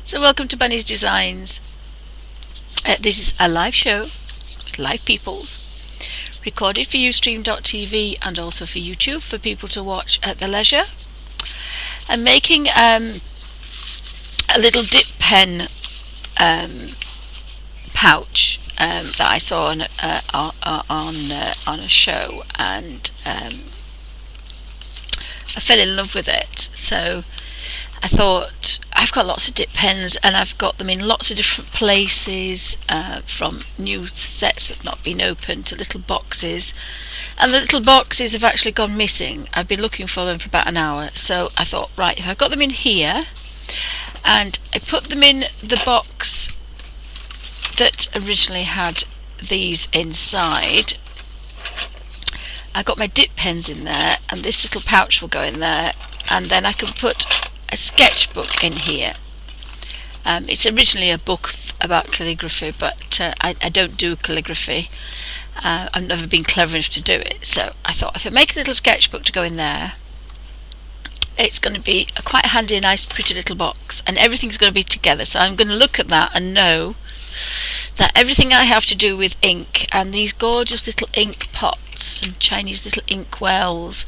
So welcome to Bunny's Designs. This is a live show with live peoples, recorded for Ustream.tv and also for YouTube for people to watch at their leisure. I'm making a little dip pen pouch that I saw on a show, and I fell in love with it. So I thought, I've got lots of dip pens and I've got them in lots of different places, from new sets that have not been opened to little boxes, and the little boxes have actually gone missing. I've been looking for them for about an hour, so I thought, right, if I've got them in here and I put them in the box that originally had these inside, I got my dip pens in there and this little pouch will go in there, and then I can put a sketchbook in here. It's originally a book about calligraphy, but I don't do calligraphy. I've never been clever enough to do it, so I thought if I make a little sketchbook to go in there, it's going to be a quite handy, nice, pretty little box, and everything's going to be together. So I'm going to look at that and know that everything I have to do with ink, and these gorgeous little ink pots and Chinese little ink wells,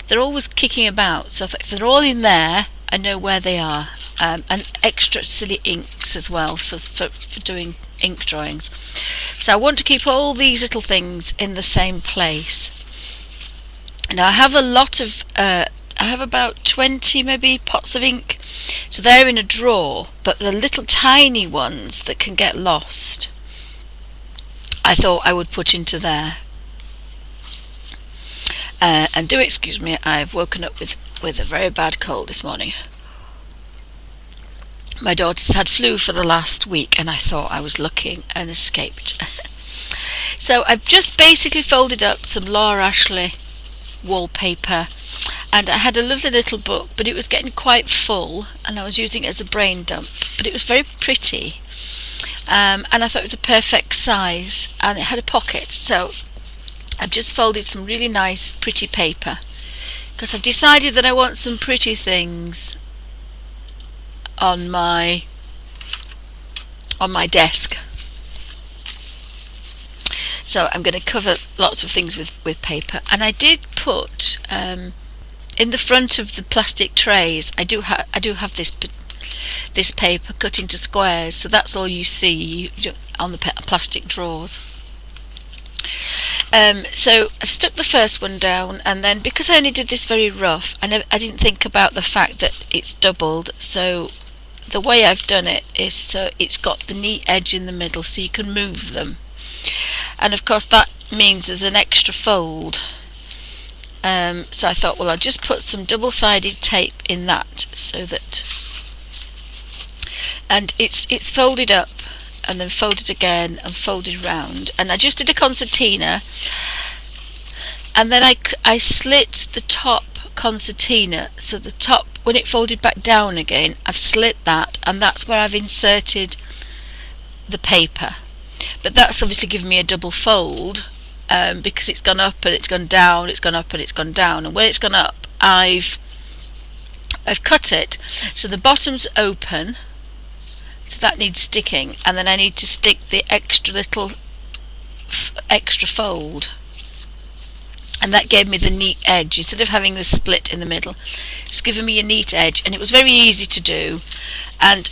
they're always kicking about, so if they're all in there, I know where they are, and extra silly inks as well for doing ink drawings. So I want to keep all these little things in the same place. Now I have a lot of I have about 20 maybe pots of ink, so they're in a drawer, but the little tiny ones that can get lost, I thought I would put into there. And do excuse me, I've woken up with a very bad cold this morning. My daughter's had flu for the last week, and I thought I was lucky and escaped. So I've just basically folded up some Laura Ashley wallpaper, and I had a lovely little book, but it was getting quite full and I was using it as a brain dump, but it was very pretty, and I thought it was a perfect size, and it had a pocket. So I've just folded some really nice pretty paper, because I've decided that I want some pretty things on my desk. So I'm going to cover lots of things with paper, and I did put in the front of the plastic trays, I do have this paper cut into squares, so that's all you see on the plastic drawers. So I've stuck the first one down, and then because I only did this very rough, I didn't think about the fact that it's doubled. So the way I've done it is so it's got the neat edge in the middle, so you can move them, and of course that means there's an extra fold. So I thought, well, I'll just put some double-sided tape in that, so that, and it's folded up and then folded again and folded round, and I just did a concertina, and then I slit the top concertina, so the top, when it folded back down again, I've slit that, and that's where I've inserted the paper. But that's obviously given me a double fold, because it's gone up and it's gone down, it's gone up and it's gone down, and when it's gone up, I've cut it so the bottom's open, so that needs sticking, and then I need to stick the extra little extra fold, and that gave me the neat edge instead of having the split in the middle. It's given me a neat edge, and it was very easy to do. And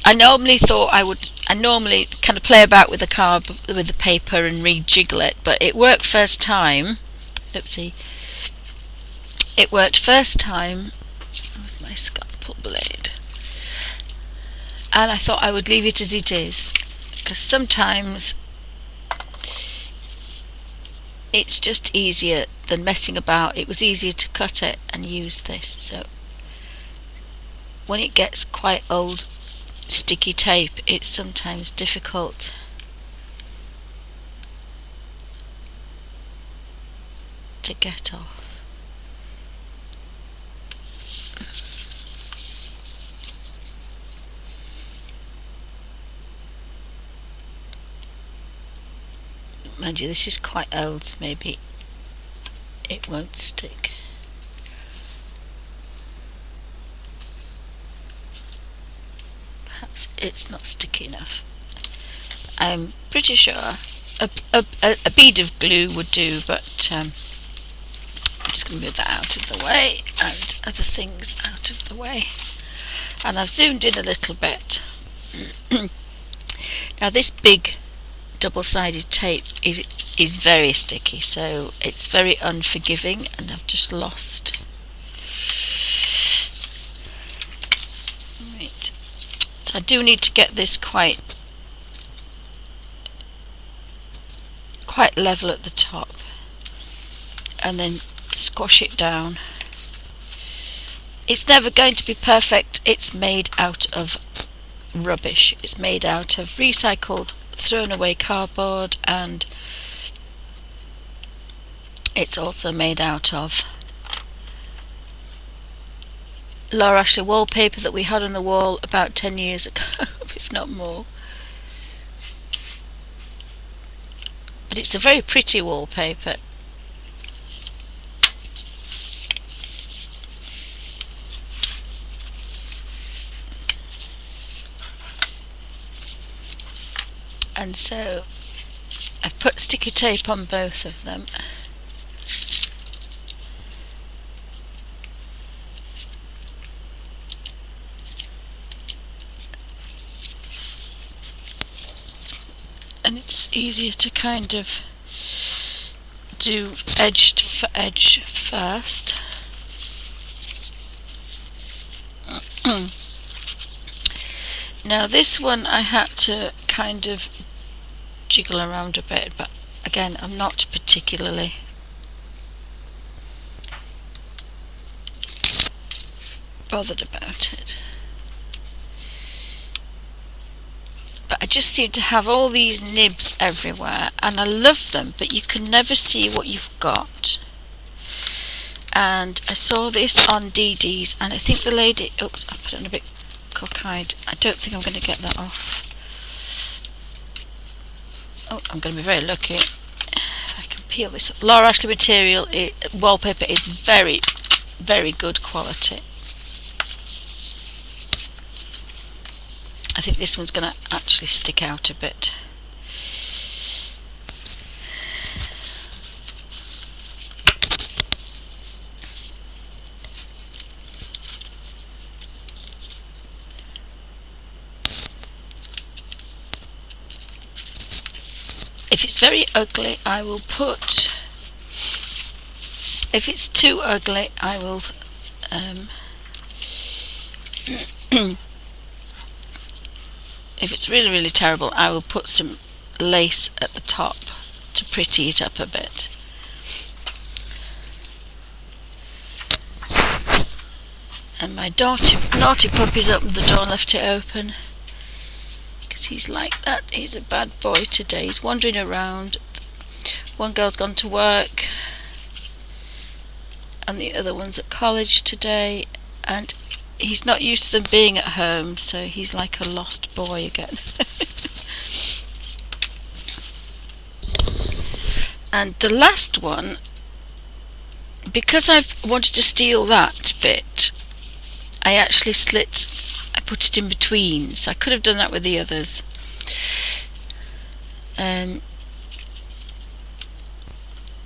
I normally kind of play about with the paper and rejiggle it, but it worked first time. Oopsie. It worked first time with my scalpel blade, and I thought I would leave it as it is, because sometimes it's just easier than messing about. It was easier to cut it and use this. So when it gets quite old sticky tape, it's sometimes difficult to get off. Mind you, this is quite old, so maybe it won't stick. perhaps it's not sticky enough. I'm pretty sure a bead of glue would do, but I'm just going to move that out of the way and other things out of the way. And I've zoomed in a little bit. Now this big double-sided tape is very sticky, so it's very unforgiving, and I've just lost. Right. So I do need to get this quite level at the top and then squash it down. It's never going to be perfect. It's made out of rubbish. It's made out of recycled, thrown away cardboard, and it's also made out of Laura Ashley wallpaper that we had on the wall about 10 years ago, if not more. But it's a very pretty wallpaper. And so I've put sticky tape on both of them. And it's easier to kind of do edge for edge first. Now this one I had to kind of jiggle around a bit, but again I'm not particularly bothered about it. But I just seem to have all these nibs everywhere, and I love them, but you can never see what you've got. And I saw this on DD's, and I think the lady, oops, I put it on a bit cockeyed. I don't think I'm going to get that off. Oh, I'm going to be very lucky if I can peel this. Laura Ashley material wallpaper is very, very good quality. I think this one's going to actually stick out a bit. If it's very ugly, I will put, if it's too ugly, I will if it's really, really terrible, I will put some lace at the top to pretty it up a bit. And my naughty puppy's opened the door and left it open. Because he's like that. He's a bad boy today. He's wandering around. One girl's gone to work, and the other one's at college today. And he's not used to them being at home, so he's like a lost boy again. And the last one, because I've wanted to steal that bit, I actually I put it in between, so I could have done that with the others.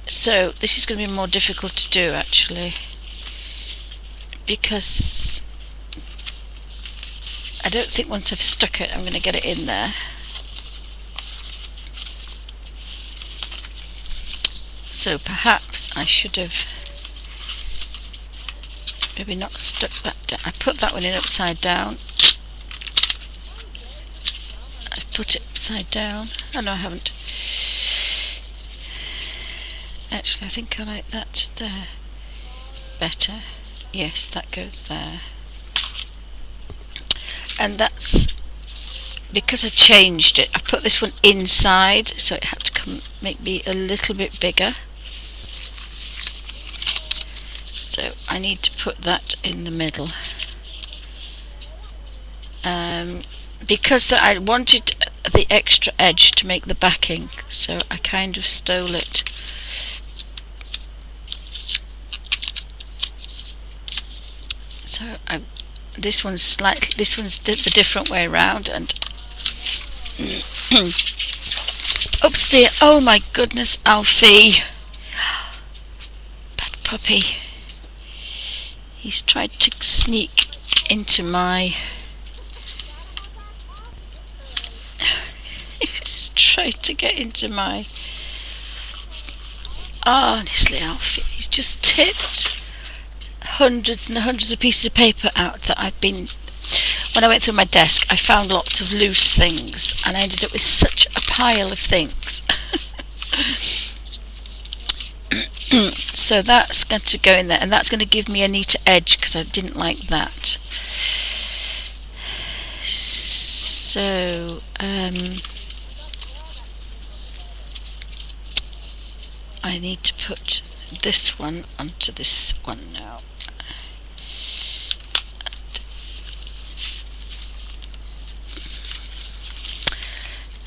So this is going to be more difficult to do actually, because I don't think once I've stuck it I'm going to get it in there. So perhaps I should have maybe not stuck that down. I put that one in upside down. I've put it upside down. Oh no, I haven't. Actually, I think I like that there better. Yes, that goes there. And that's because I changed it. I put this one inside, so it had to make me a little bit bigger. So I need to put that in the middle. Because I wanted the extra edge to make the backing, so I kind of stole it. So This one's the different way around, and oops dear, oh my goodness, Alfie, bad puppy. He's tried to sneak into my he's tried to get into my honestly, Alfie, he's just tipped hundreds and hundreds of pieces of paper out that when I went through my desk, I found lots of loose things, and I ended up with such a pile of things. So that's going to go in there, and that's going to give me a neater edge, because I didn't like that. So I need to put this one onto this one now.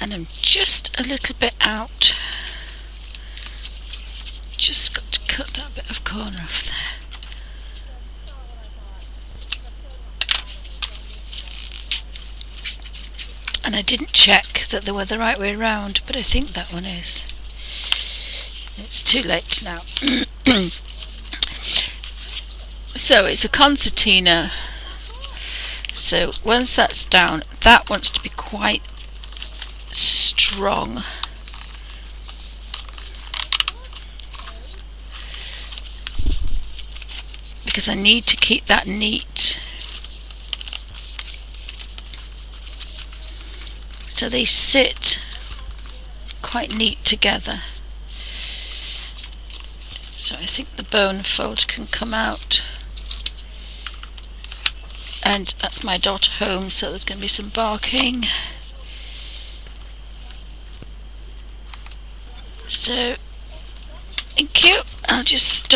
And I'm just a little bit out. Just got to cut that bit of corner off there. And I didn't check that they were the right way around, but I think that one is. It's too late now. So it's a concertina. So once that's down, that wants to be quite strong. Because I need to keep that neat. So they sit quite neat together. So I think the bone fold can come out. And that's my daughter home, so there's going to be some barking. So, thank you. I'll just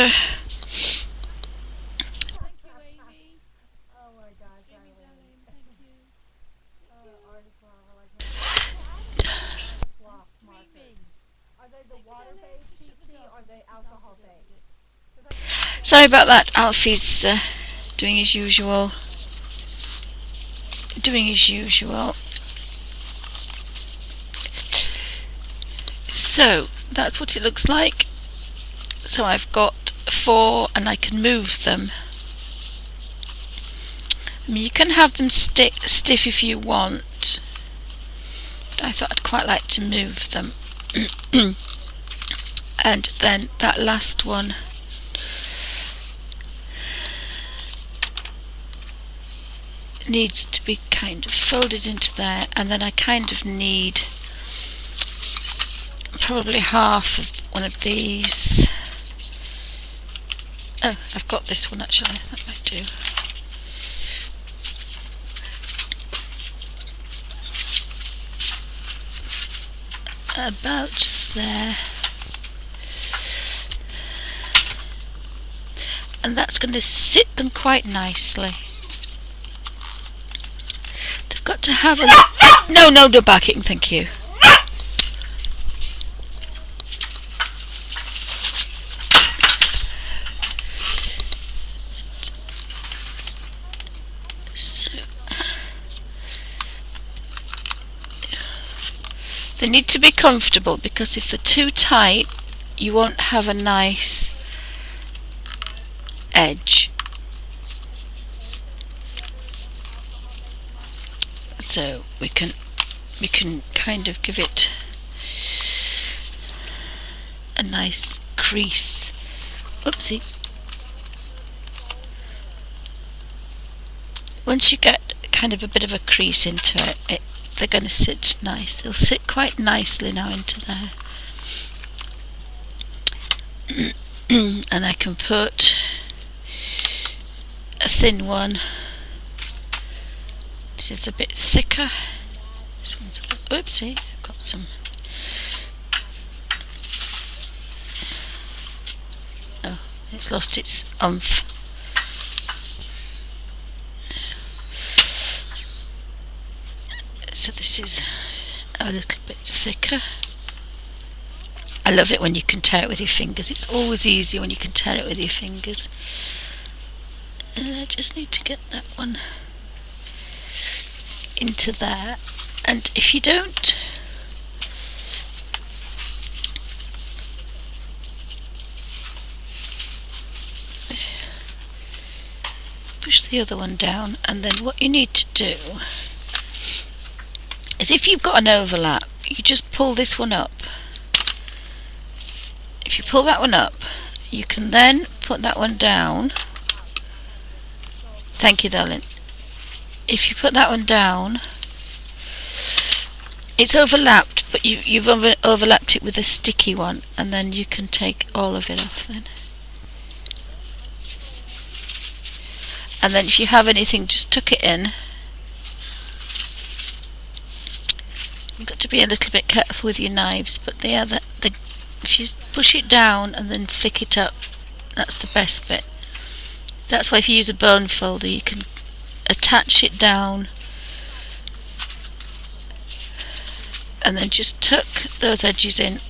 sorry about that. Alfie's doing his usual. So that's what it looks like. So I've got 4, and I can move them. I mean, you can have them stiff if you want, but I thought I'd quite like to move them. And then that last one, needs to be kind of folded into there, and then I kind of need probably half of one of these. Oh, I've got this one actually, that might do. About there. And that's going to sit them quite nicely. They've got to have a... No barking, thank you. So they need to be comfortable, because if they're too tight, you won't have a nice edge. So we can kind of give it a nice crease. Oopsie. Once you get kind of a bit of a crease into it, they're going to sit nice. They'll sit quite nicely now into there. And I can put a thin one. This is a bit thicker. This one's a bit, oopsie, I've got some. Oh, it's lost its oomph. So this is a little bit thicker. I love it when you can tear it with your fingers. It's always easier when you can tear it with your fingers. And I just need to get that one into there, and if you don't push the other one down, and then what you need to do is, if you've got an overlap, you just pull this one up. If you pull that one up, you can then put that one down. Thank you, darling. If you put that one down, it's overlapped, but you've overlapped it with a sticky one, and then you can take all of it off then. And then if you have anything, just tuck it in. You've got to be a little bit careful with your knives, but if you push it down and then flick it up, that's the best bit. That's why if you use a bone folder, you can attach it down and then just tuck those edges in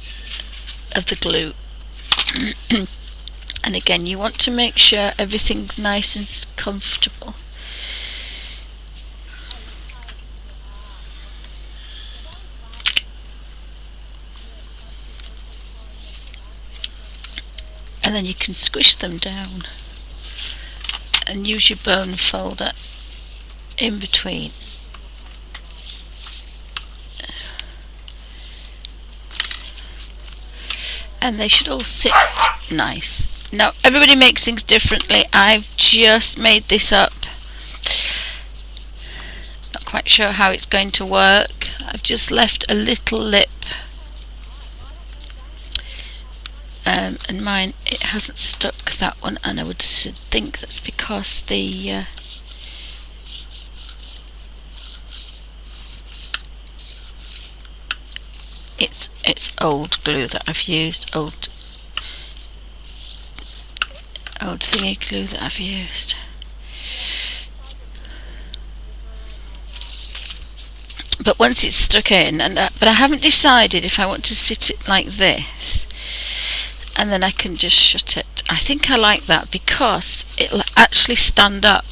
of the glue. And again, you want to make sure everything's nice and comfortable. And then you can squish them down and use your bone folder in between. And they should all sit nice. Now, everybody makes things differently. I've just made this up. Not quite sure how it's going to work. I've just left a little lip. And mine, it hasn't stuck, that one, and I would think that's because the it's old glue that I've used, old thingy glue that I've used. But once it's stuck in, but I haven't decided if I want to sit it like this, and then I can just shut it. I think I like that because it'll actually stand up.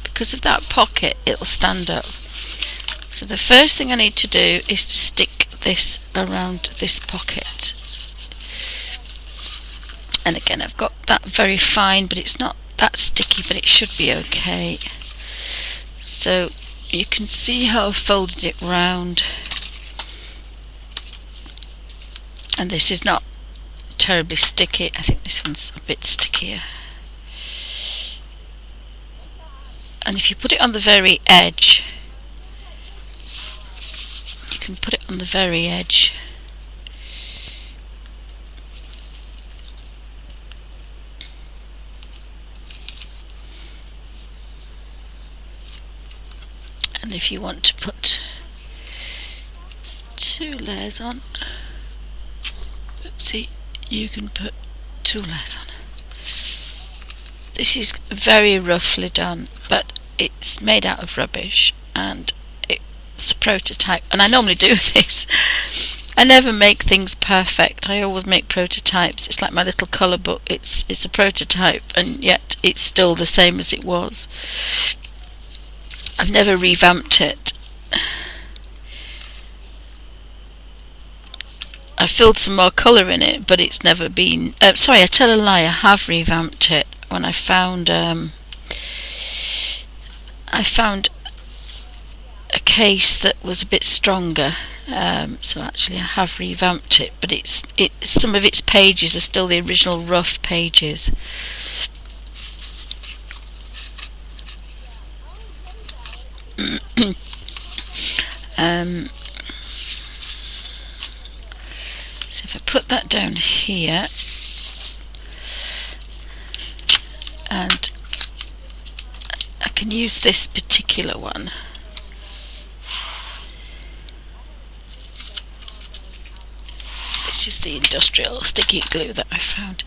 Because of that pocket, it'll stand up. So the first thing I need to do is to stick this around this pocket. And again, I've got that very fine, but it's not that sticky, but it should be okay. So you can see how I've folded it round. And this is not terribly sticky. I think this one's a bit stickier. And if you put it on the very edge, you can put it on the very edge. And if you want to put 2 layers on, oopsie, you can put 2 layers on. This is very roughly done, but it's made out of rubbish, and it's a prototype. And I normally do this. I never make things perfect. I always make prototypes. It's like my little colour book. It's a prototype, and yet it's still the same as it was. I've never revamped it. I filled some more colour in it, but it's never been... sorry, I tell a lie, I have revamped it when I found a case that was a bit stronger. So actually I have revamped it, but it's some of its pages are still the original rough pages. So if I put that down here, and I can use this particular one. This is the industrial sticky glue that I found.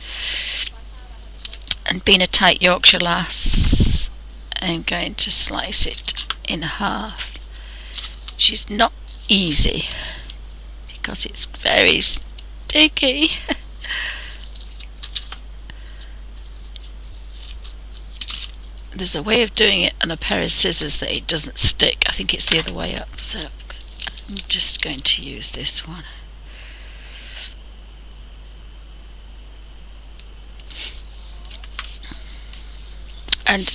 And being a tight Yorkshire lass, I'm going to slice it in half, which is not easy because it's very sticky. there's a way of doing it on a pair of scissors that it doesn't stick. I think it's the other way up, so I'm just going to use this one. And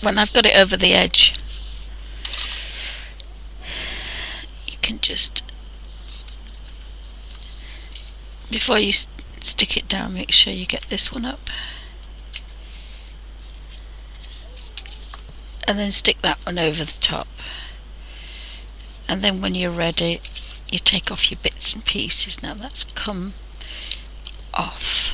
when I've got it over the edge, you can just, before you stick it down, make sure you get this one up, and then stick that one over the top. And then when you're ready, you take off your bits and pieces. Now that's come off,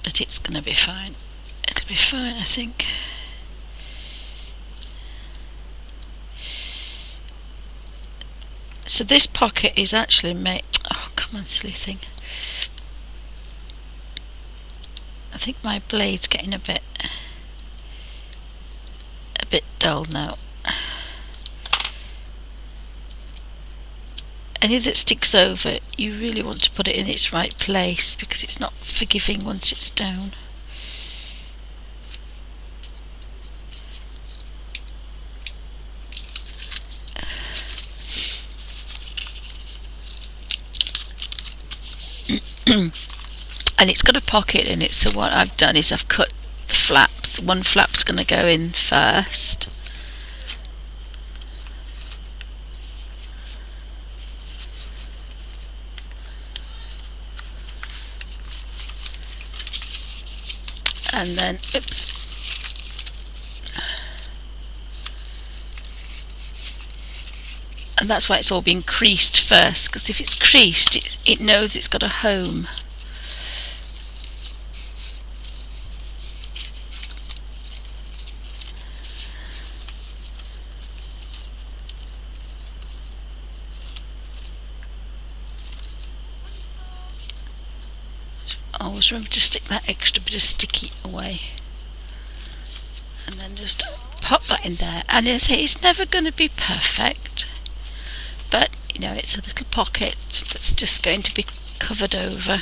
but it's going to be fine. It'll be fine, I think. So this pocket is actually made, oh come on silly thing, I think my blade's getting a bit dull now. Any that sticks over, you really want to put it in its right place because it's not forgiving once it's down. And it's got a pocket in it, so what I've done is I've cut the flaps. One flap's going to go in first. And then, oops. And that's why it's all been creased first, because if it's creased, it knows it's got a home. Always remember to stick that extra bit of sticky away, and then just pop that in there. And I say it's never going to be perfect, but you know, it's a little pocket that's just going to be covered over.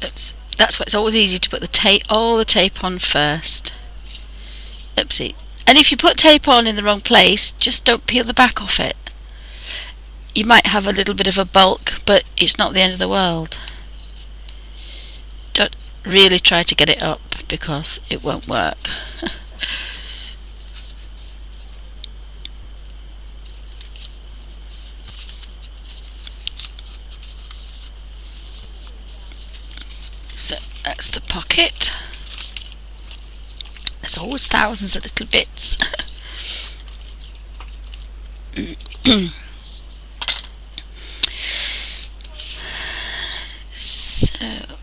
Oops, that's why it's always easy to put the tape, all the tape on first. Oopsie. And if you put tape on in the wrong place, just don't peel the back off it. You might have a little bit of a bulk, but it's not the end of the world. Don't really try to get it up because it won't work. So that's the pocket. There's always thousands of little bits. So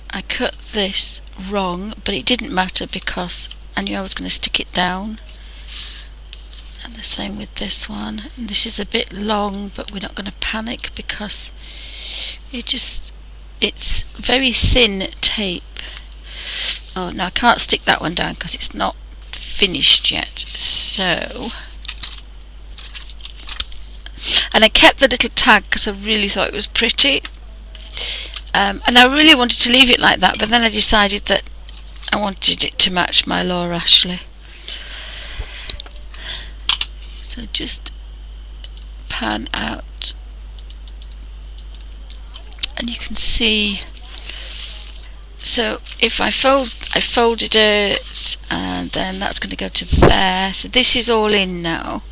I cut this wrong, but it didn't matter because I knew I was going to stick it down. And the same with this one. And this is a bit long, but we're not going to panic because it's very thin tape. Oh no, I can't stick that one down because it's not finished yet. So, and I kept the little tag because I really thought it was pretty. And I really wanted to leave it like that, but then I decided that I wanted it to match my Laura Ashley. So just pan out, and you can see. So if I folded it, and then that's going to go to there. So this is all in now,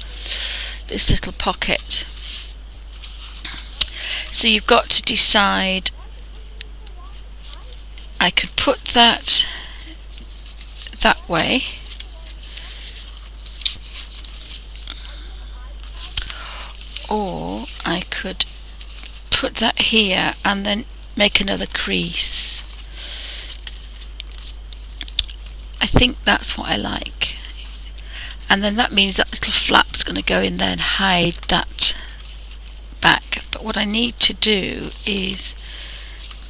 this little pocket. So you've got to decide. I could put that way, or I could put that here and then make another crease. I think that's what I like, and then that means that little flap's going to go in there and hide that back. But what I need to do is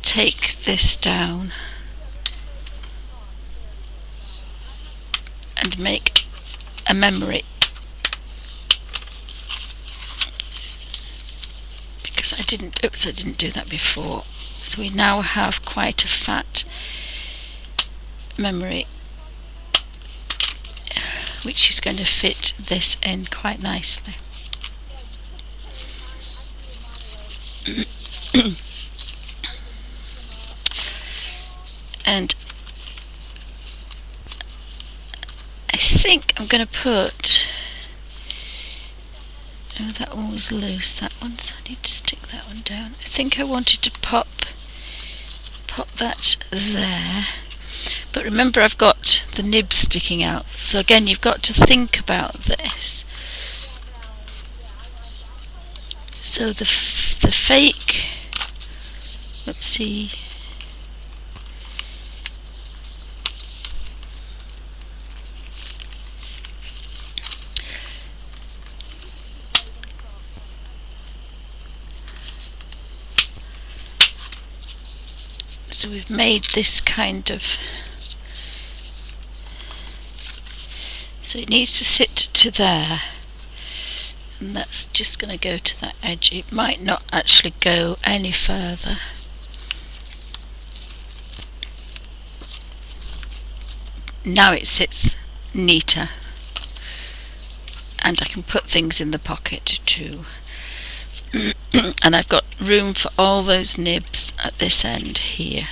take this down and make a memory. because I didn't do that before. So we now have quite a fat memory, which is going to fit this in quite nicely. And I think I'm going to put, oh, that one was loose, that one, so I need to stick that one down. I think I wanted to pop that there, but remember I've got the nib sticking out, so again you've got to think about this. So the fake, oopsie, so we've made this kind of, so it needs to sit to there, and that's just going to go to that edge. It might not actually go any further. Now it sits neater, and I can put things in the pocket too. And I've got room for all those nibs at this end here.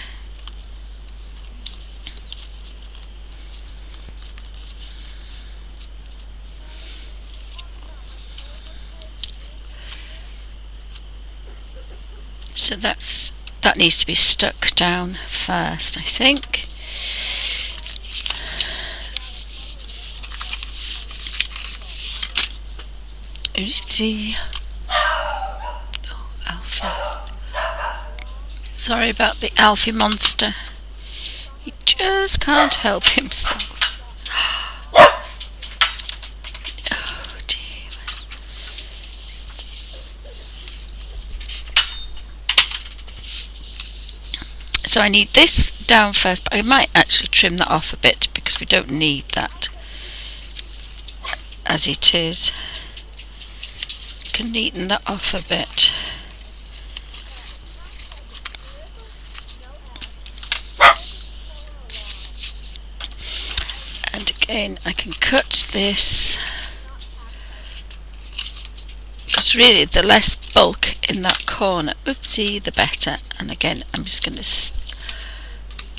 So that needs to be stuck down first, I think. Oopsie. Oh, Alfie. Sorry about the Alfie monster. He just can't help himself. Oh dear. So I need this down first, but I might actually trim that off a bit because we don't need that as it is. Can neaten that off a bit. And again I can cut this, because really the less bulk in that corner, oopsie, the better. And again I'm just going to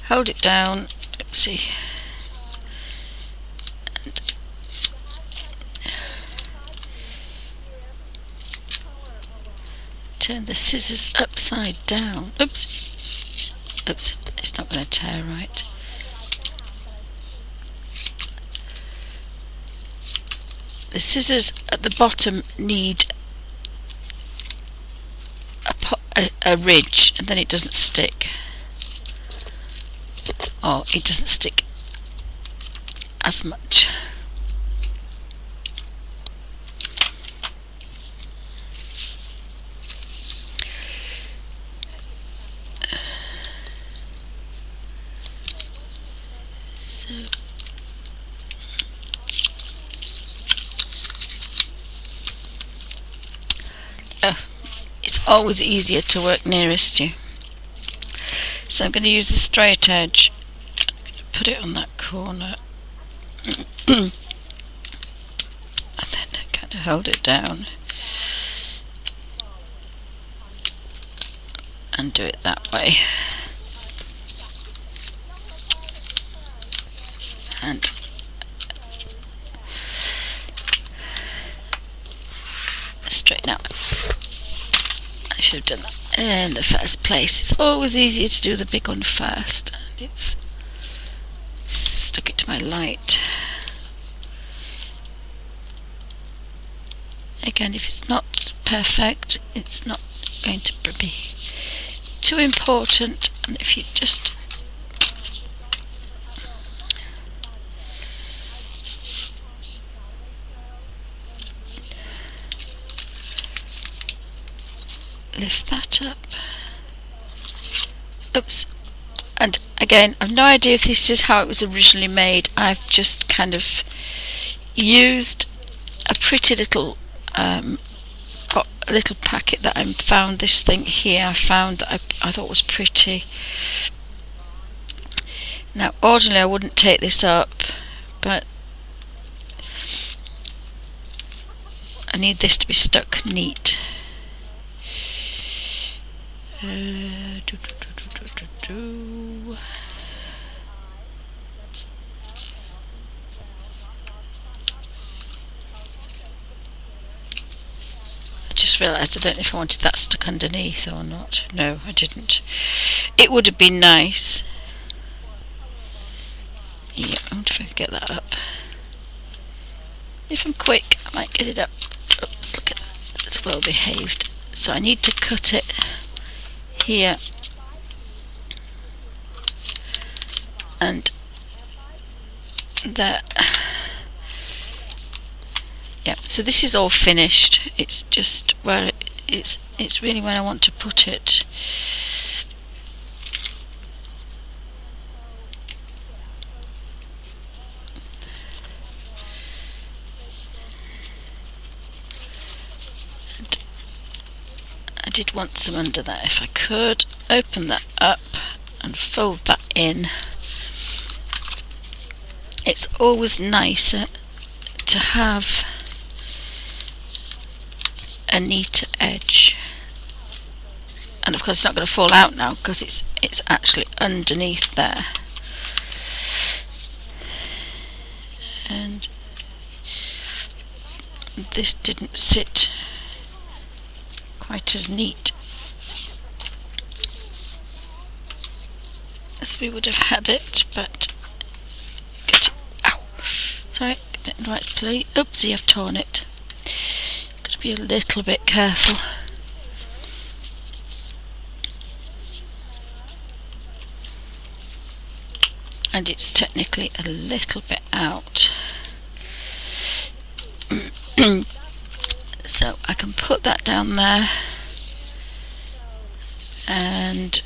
hold it down, oopsie, and turn the scissors upside down. Oops, it's not going to tear right. The scissors at the bottom need a ridge, and then it doesn't stick. Or it doesn't stick as much. It's always easier to work nearest you. So I'm going to use the straight edge. I'm going to put it on that corner. And then kind of hold it down. And do it that way. And straighten out. I should have done that in the first place. It's always easier to do the big one first. And it's stuck it to my light. Again, if it's not perfect, it's not going to be too important. And if you just lift that up. Oops. And again, I've no idea if this is how it was originally made. I've just kind of used a pretty little a little packet that I found. This thing here I found that I thought was pretty. Now ordinarily I wouldn't take this up, but I need this to be stuck neat. I just realised I don't know if I wanted that stuck underneath or not. No, I didn't. It would have been nice. Yeah, I wonder if I could get that up. If I'm quick, I might get it up. Oops, look at that. It's well behaved. So I need to cut it here and there. Yeah, so this is all finished. It's just where it's really where I want to put it. And I did want some under that if I could. Open that up and fold that in. It's always nicer to have a neater edge, and of course it's not going to fall out now because it's actually underneath there. And this didn't sit quite as neat as we would have had it, but ow, sorry, get it in the right place. Oopsie, I've torn it. Got to be a little bit careful. And it's technically a little bit out. So I can put that down there, and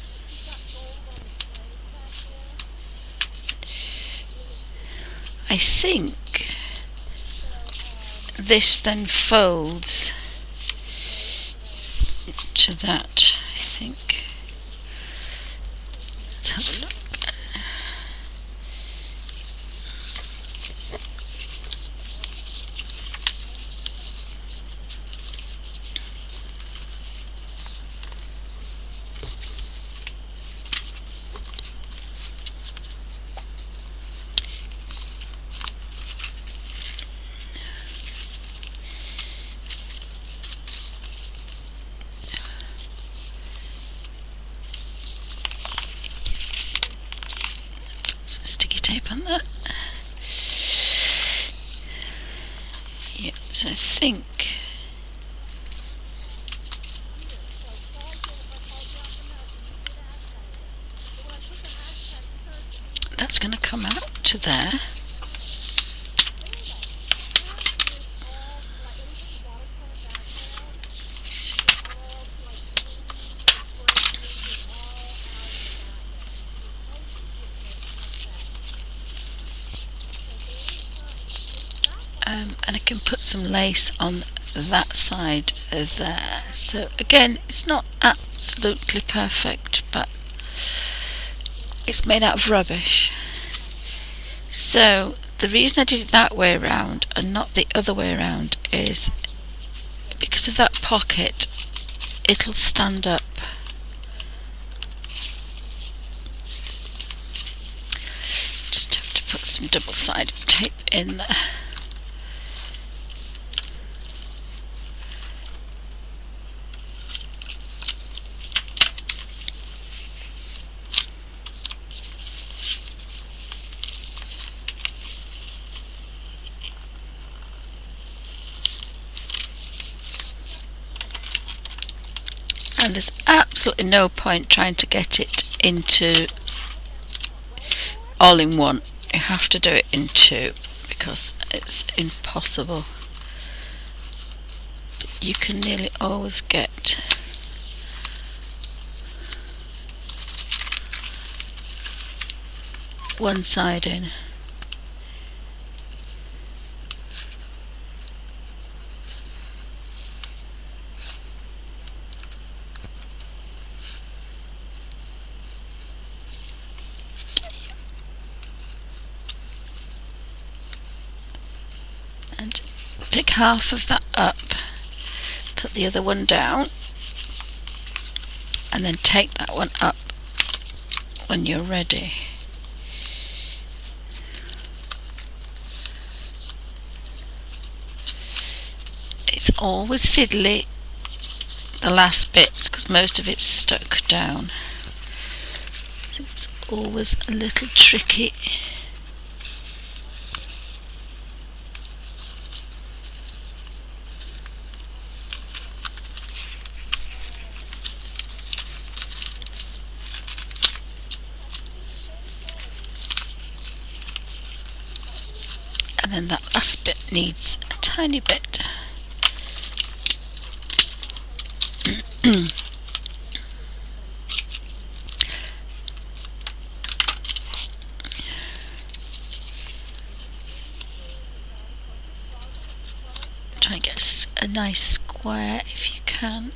I think this then folds to that, I think. Let's have a look. Some sticky tape on that. Yep, so I think that's going to come out to there. And I can put some lace on that side there. So again, it's not absolutely perfect, but it's made out of rubbish. So the reason I did it that way around and not the other way around is because of that pocket. It'll stand up. Just have to put some double-sided tape in there. And there's absolutely no point trying to get it into all in one. You have to do it in two because it's impossible. But you can nearly always get one side in. pick half of that up, put the other one down, and then take that one up when you're ready. It's always fiddly, the last bits, because most of it's stuck down. It's always a little tricky. And then that last bit needs a tiny bit. Try and get a nice square if you can.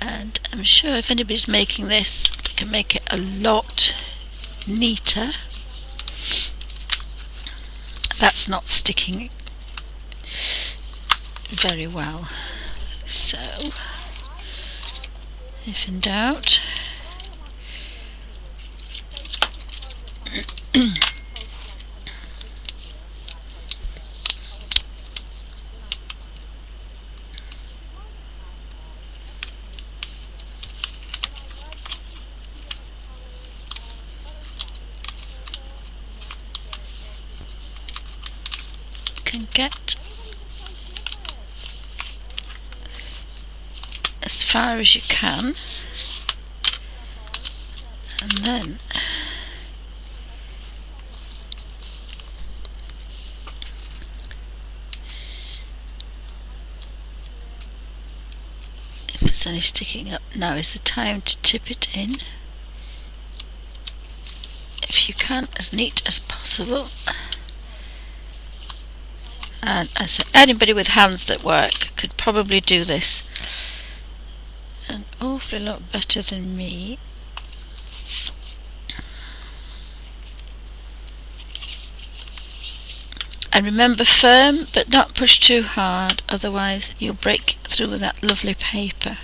And I'm sure if anybody's making this, they can make it a lot neater. That's not sticking very well, so if in doubt, can get as far as you can, and then if there's any sticking up, now is the time to tip it in, if you can, as neat as possible. And I say anybody with hands that work could probably do this an awfully lot better than me. And remember, firm but not push too hard, otherwise you'll break through that lovely paper.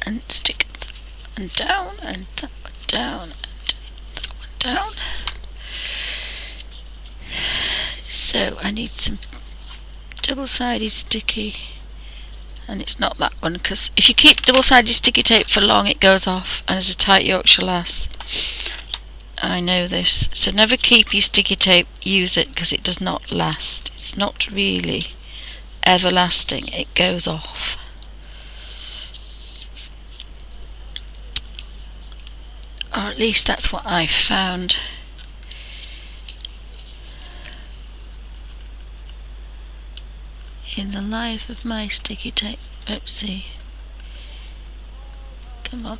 And stick that one down, and that one down, and that one down. So I need some double-sided sticky, and it's not that one, because if you keep double-sided sticky tape for long it goes off, and as a tight Yorkshire lass I know this, so never keep your sticky tape, use it, because it does not last. It's not really everlasting, it goes off. Or at least that's what I've found. In the life of my sticky tape. Oopsie. Come on.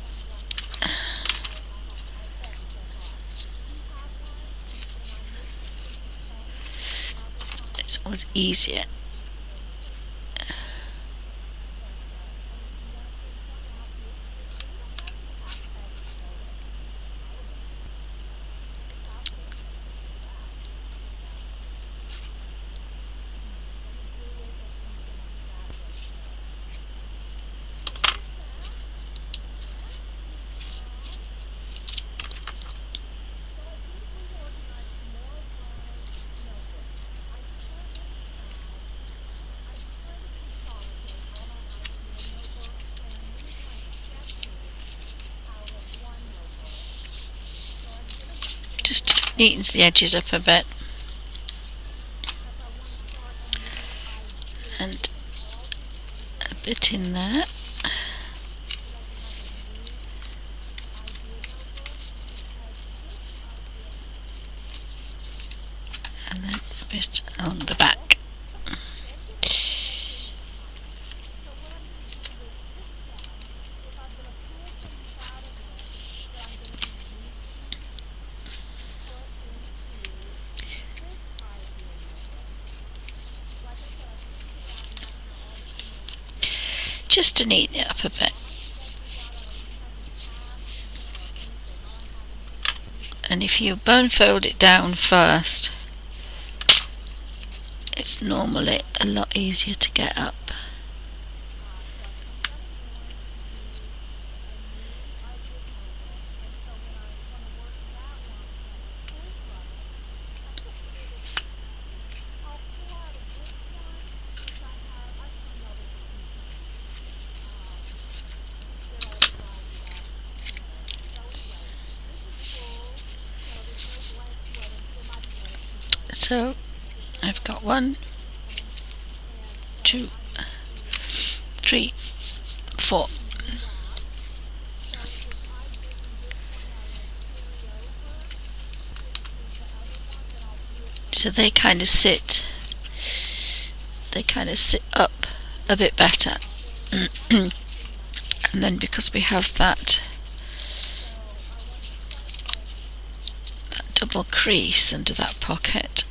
It's always easier. Just neatens the edges up a bit, and a bit in there, and then a bit along the back. just to neaten it up a bit. And if you bone fold it down first, it's normally a lot easier to get up. So I've got 1, 2, 3, 4. So they kind of sit up a bit better. And then because we have that double crease under that pocket,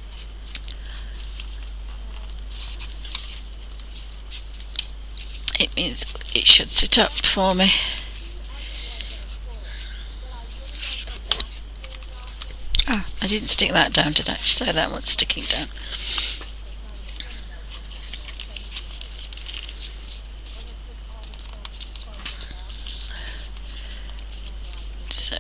it means it should sit up for me. Ah, I didn't stick that down, did I? So that one's sticking down. So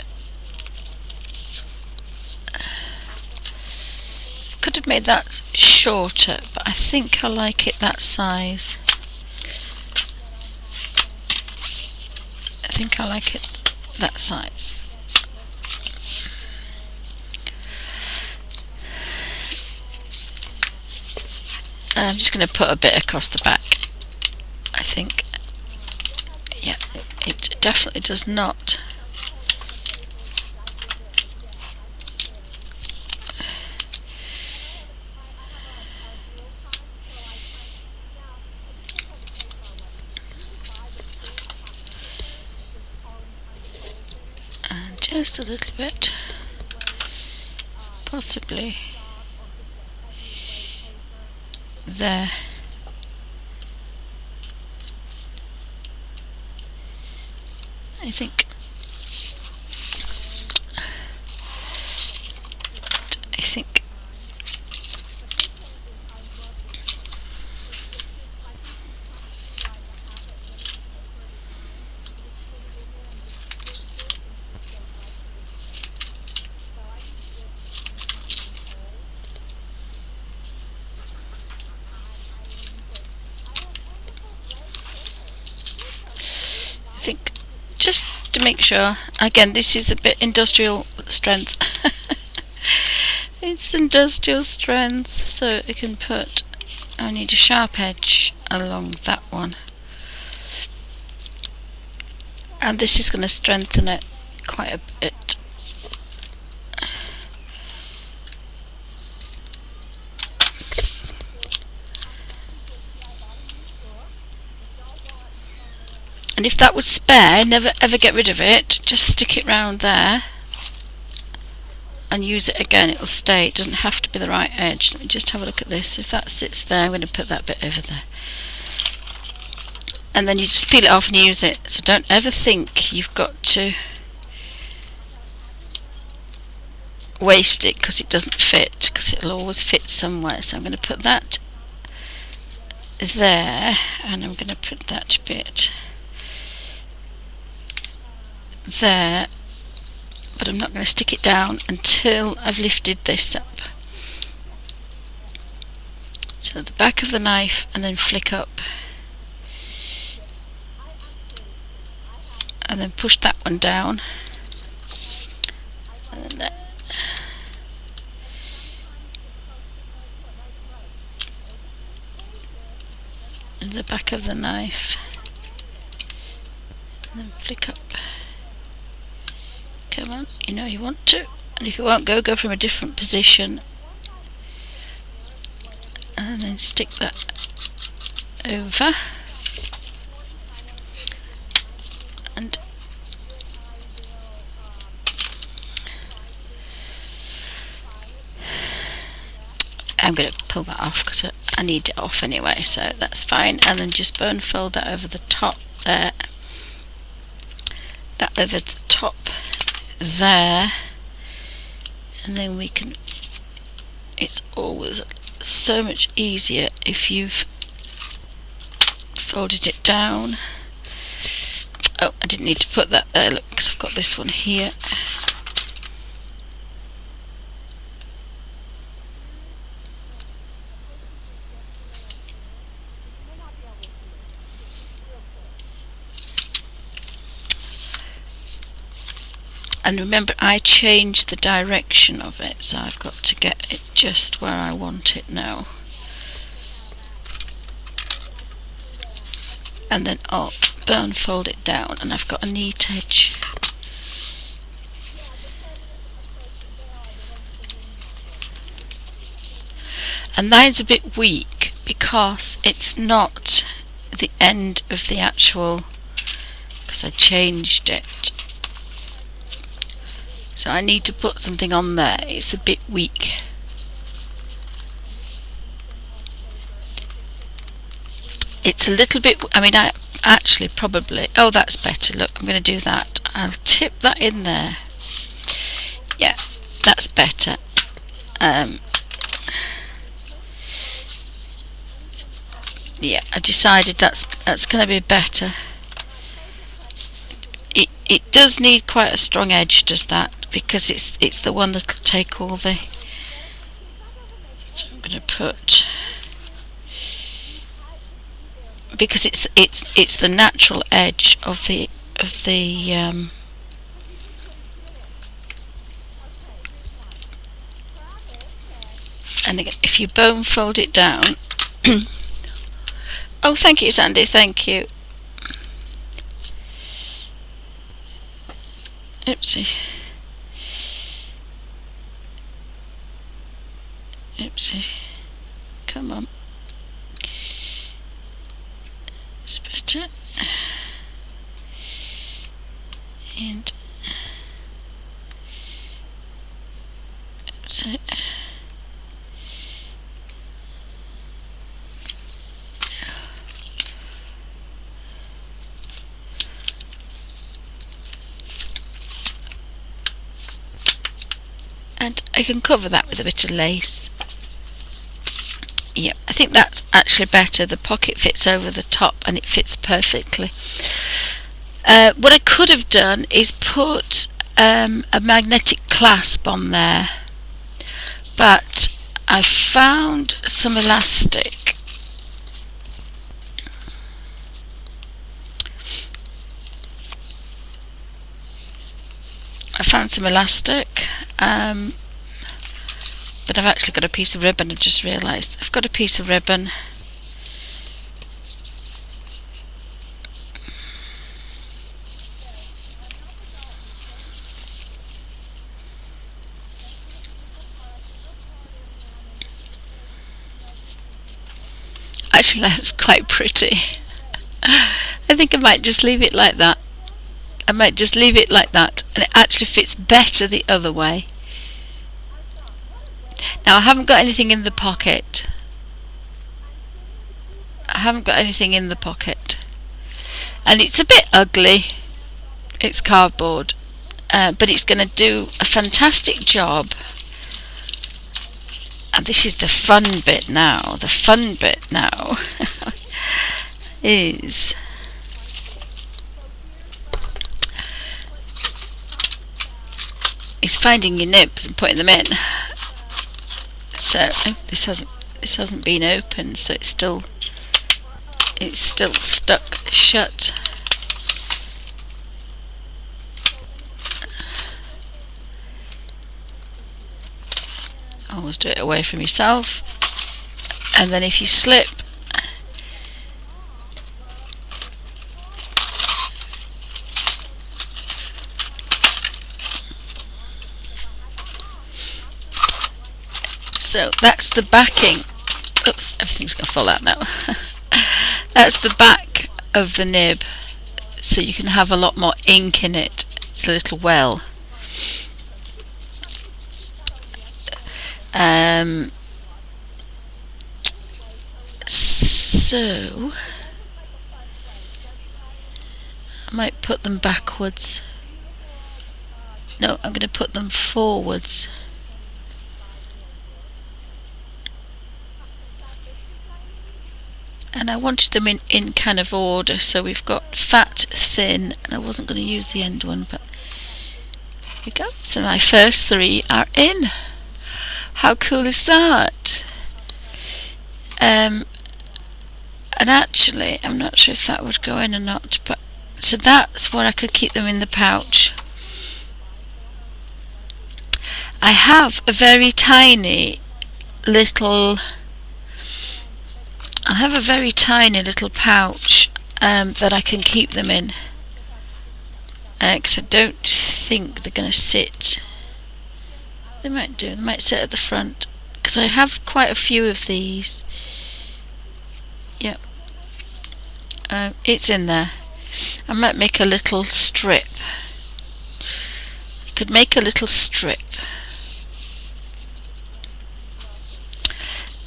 could have made that shorter, but I think I like it that size. I think I like it that size. I'm just going to put a bit across the back, I think. Yeah, it definitely does not. And just a little bit, possibly there. I think just to make sure, again, this is a bit industrial strength. It's industrial strength, so I can put, I need a sharp edge along that one, and this is going to strengthen it quite a bit. And if that was spare, never ever get rid of it, just stick it round there and use it again, it'll stay. It doesn't have to be the right edge. Let me just have a look at this. If that sits there, I'm going to put that bit over there. And then you just peel it off and use it. So don't ever think you've got to waste it because it doesn't fit, because it'll always fit somewhere. So I'm going to put that there, and I'm going to put that bit there, but I'm not going to stick it down until I've lifted this up. So the back of the knife, and then flick up, and then push that one down, and then that. And the back of the knife, and then flick up. Come on, you know you want to, and if you won't go from a different position, and then stick that over, and I'm going to pull that off because I need it off anyway, so that's fine. And then just bone fold that over the top there, that over the top there, and then we can, it's always so much easier if you've folded it down. Oh, I didn't need to put that there, look, because I've got this one here. And remember, I changed the direction of it, so I've got to get it just where I want it now. And then I'll bone fold it down, and I've got a neat edge. And mine's a bit weak because it's not the end of the actual, because I changed it. So I need to put something on there. It's a bit weak. It's a little bit, I mean, I actually probably, oh, that's better. Look, I'm going to do that. I'll tip that in there. Yeah, that's better. Yeah, I decided that's going to be better. It does need quite a strong edge, does that? Because it's the one that'll take all the. So I'm going to put, because it's the natural edge of the and again, if you bone fold it down. Oh, thank you, Sandy. Thank you. Oopsie. Oopsie. Come on. It's better. And that's it. And I can cover that with a bit of lace. Yeah, I think that's actually better. The pocket fits over the top and it fits perfectly. What I could have done is put a magnetic clasp on there, but I found some elastic. But I've actually got a piece of ribbon. I've just realised I've got a piece of ribbon. Actually, that's quite pretty. I think I might just leave it like that. I might just leave it like that, and it actually fits better the other way. Now, I haven't got anything in the pocket. And it's a bit ugly. It's cardboard, but it's going to do a fantastic job. And this is the fun bit now. The fun bit now is finding your nibs and putting them in. So this hasn't been opened, so it's still stuck shut. Always do it away from yourself, and then if you slip, so that's the backing. Oops, everything's going to fall out now. That's the back of the nib, so you can have a lot more ink in it. It's a little well. So I might put them backwards. No, I'm going to put them forwards. And I wanted them in kind of order, so we've got fat, thin, and I wasn't going to use the end one, but here we go. So my first 3 are in. How cool is that? And actually, I'm not sure if that would go in or not, but so that's where I could keep them in the pouch. I have a very tiny little pouch that I can keep them in, because I don't think they're going to sit. They might do. They might sit at the front, because I have quite a few of these. Yep. It's in there. I might make a little strip. You could make a little strip.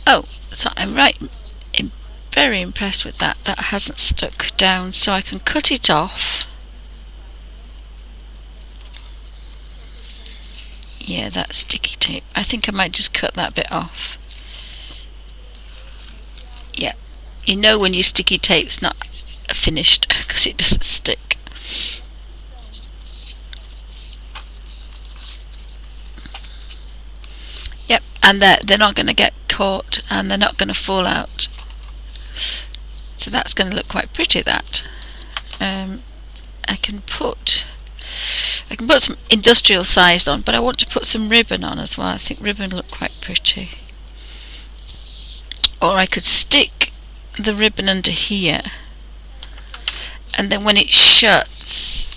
Oh, so I'm very impressed with that. That hasn't stuck down, so I can cut it off. Yeah, that's sticky tape. I think I might just cut that bit off. Yeah, you know when your sticky tape's not finished because it doesn't stick. Yep, and they're not going to get caught and they're not going to fall out. So that's going to look quite pretty, that. I can put some industrial sized on, but I want to put some ribbon on as well. I think ribbon look quite pretty. Or I could stick the ribbon under here, and then when it shuts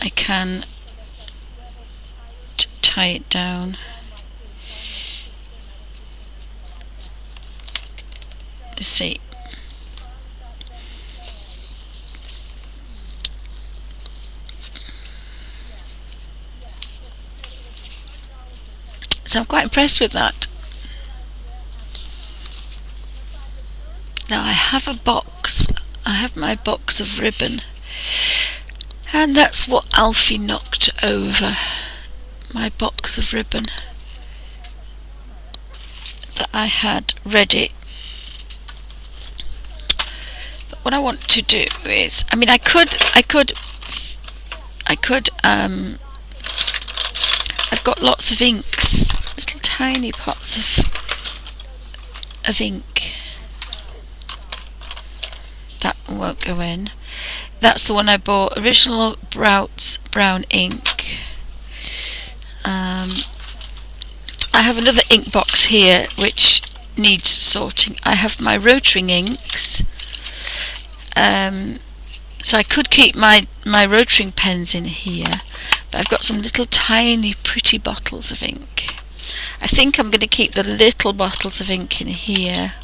I can tie it down. Let's see. So I'm quite impressed with that. Now I have a box. I have my box of ribbon, and that's what Alfie knocked over. My box of ribbon that I had ready. But what I want to do is, I mean, I could I've got lots of inks, little tiny pots of ink. That won't go in. That's the one I bought, original Brouts brown ink. I have another ink box here which needs sorting. I have my rotary inks, so I could keep my rotary pens in here, but I've got some little tiny pretty bottles of ink. I think I'm going to keep the little bottles of ink in here.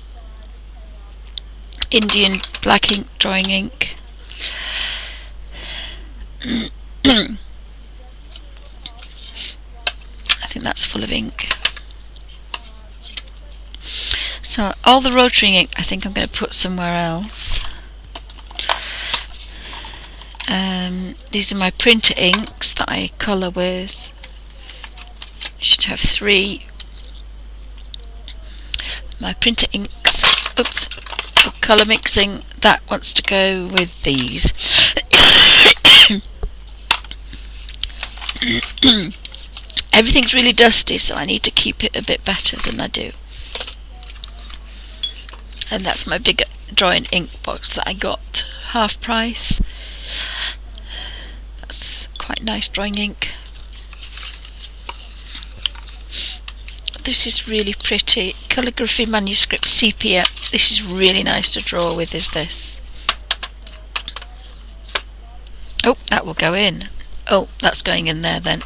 Indian black ink, drawing ink. I think that's full of ink. So all the rotary ink I think I'm going to put somewhere else. These are my printer inks that I colour with. I should have 3. My printer inks, oops, for colour mixing, that wants to go with these. Everything's really dusty, so I need to keep it a bit better than I do. And that's my big drawing ink box that I got half price. That's quite nice drawing ink. This is really pretty. Calligraphy manuscript sepia. This is really nice to draw with, is this. Oh, that will go in. Oh, that's going in there then.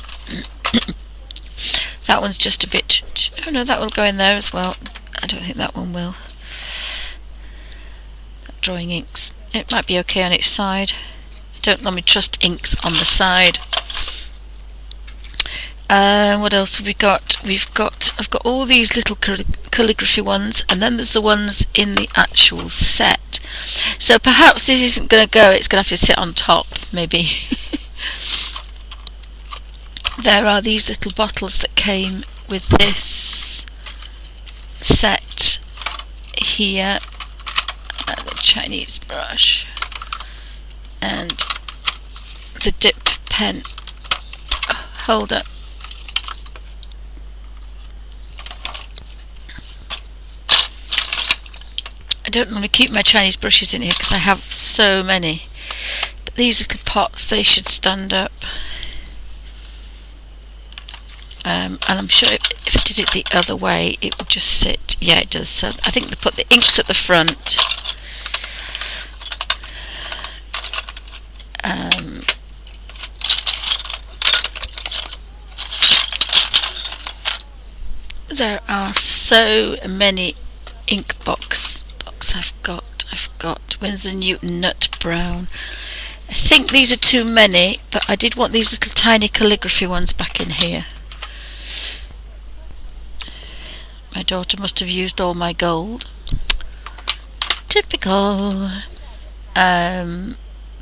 That one's just a bit... Oh no, that will go in there as well. I don't think that one will. That drawing inks. It might be okay on its side. I don't normally trust inks on the side. What else have we got? I've got all these little calligraphy ones, and then there's the ones in the actual set. So perhaps this isn't going to go, it's going to have to sit on top, maybe. There are these little bottles that came with this set here. The Chinese brush. And the dip pen holder. I don't normally keep my Chinese brushes in here because I have so many. But these little pots, they should stand up. And I'm sure if I did it the other way, it would just sit. Yeah, it does. So I think they put the inks at the front. There are so many ink box I've got Winsor Newton Nut Brown. I think these are too many, but I did want these little tiny calligraphy ones back in here. My daughter must have used all my gold. Typical.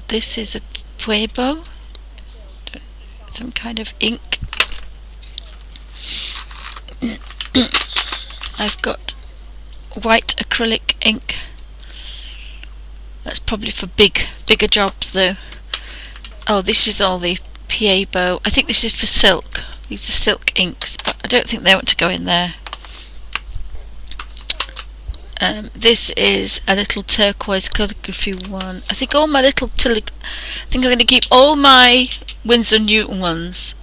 This is a Puebo, some kind of ink. I've got white acrylic ink. That's probably for bigger jobs though. Oh, this is all the Puebo. I think this is for silk. These are silk inks, but I don't think they want to go in there. This is a little turquoise calligraphy one. I think all my little I think I'm going to keep all my Winsor Newton ones,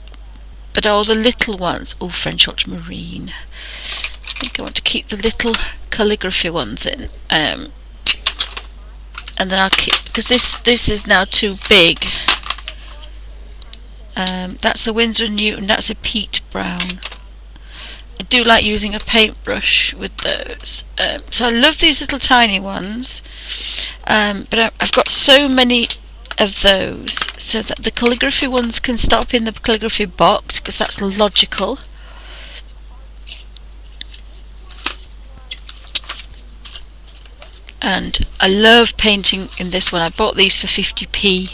but all the little ones. Oh, French ultramarine. I think I want to keep the little calligraphy ones in. And then I'll keep, because this is now too big. That's a Winsor Newton. That's a peat brown. I do like using a paintbrush with those. So I love these little tiny ones, but I've got so many of those so that the calligraphy ones can stop in the calligraphy box, because that's logical. And I love painting in this one. I bought these for 50p.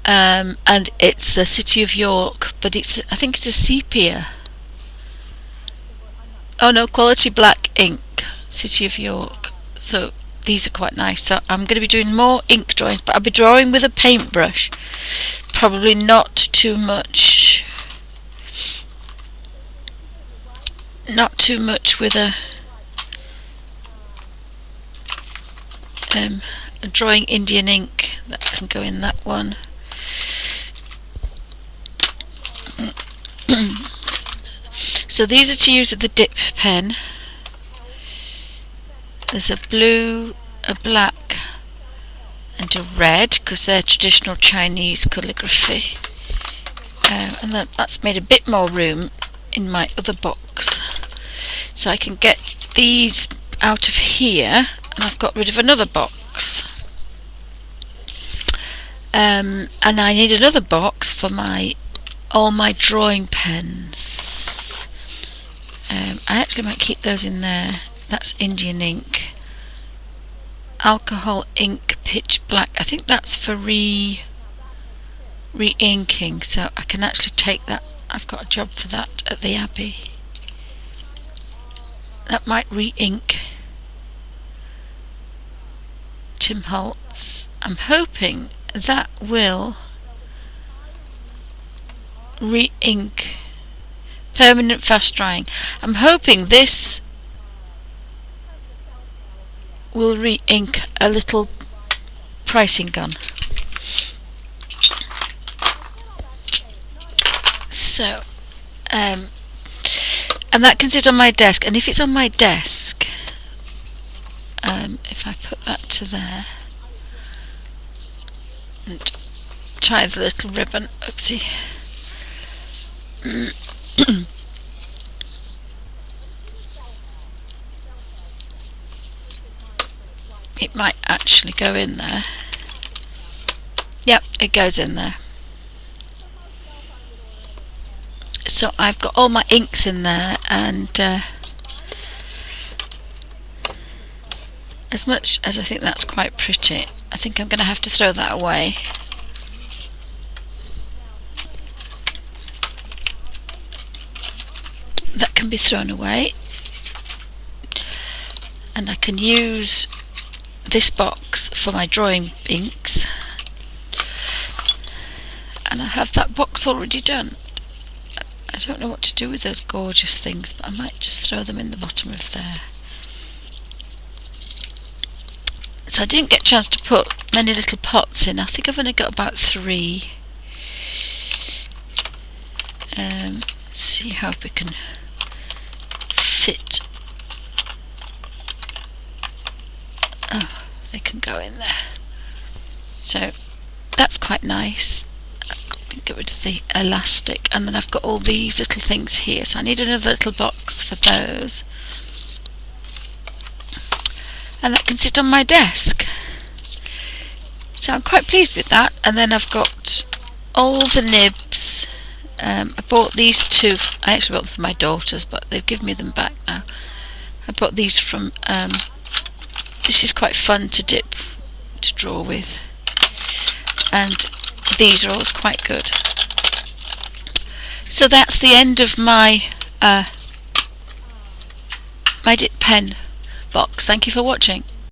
And it's the City of York, but I think it's a sepia. Oh no, quality black ink, City of York. So these are quite nice. So I'm going to be doing more ink drawings, but I'll be drawing with a paintbrush. Probably not too much. Not too much with a drawing Indian ink. That can go in that one. So these are to use with the dip pen. There's a blue, a black and a red, because they're traditional Chinese calligraphy. And that's made a bit more room in my other box. So I can get these out of here, and I've got rid of another box. And I need another box for all my drawing pens. I actually might keep those in there. That's Indian ink. Alcohol ink, pitch black. I think that's for re-inking, so I can actually take that. I've got a job for that at the Abbey. That might re-ink. Tim Holtz. I'm hoping that will re-ink. Permanent fast drying. I'm hoping this will re-ink a little pricing gun. So, and that can sit on my desk. And if it's on my desk, if I put that to there and tie the little ribbon, oopsie. It might actually go in there. Yep, it goes in there. So I've got all my inks in there, and as much as I think that's quite pretty, I think I'm going to have to throw that away. That can be thrown away, and I can use this box for my drawing inks, and I have that box already done. I don't know what to do with those gorgeous things, but I might just throw them in the bottom of there. So I didn't get a chance to put many little pots in. I think I've only got about 3. Let's see how we can fit. Oh, they can go in there. So that's quite nice. Get rid of the elastic, and then I've got all these little things here, so I need another little box for those, and that can sit on my desk. So I'm quite pleased with that. And then I've got all the nibs. I bought these 2. I actually bought them for my daughters, but they've given me them back now. I bought these from this is quite fun to dip, to draw with, and these are always quite good. So that's the end of my my dip pen box. Thank you for watching.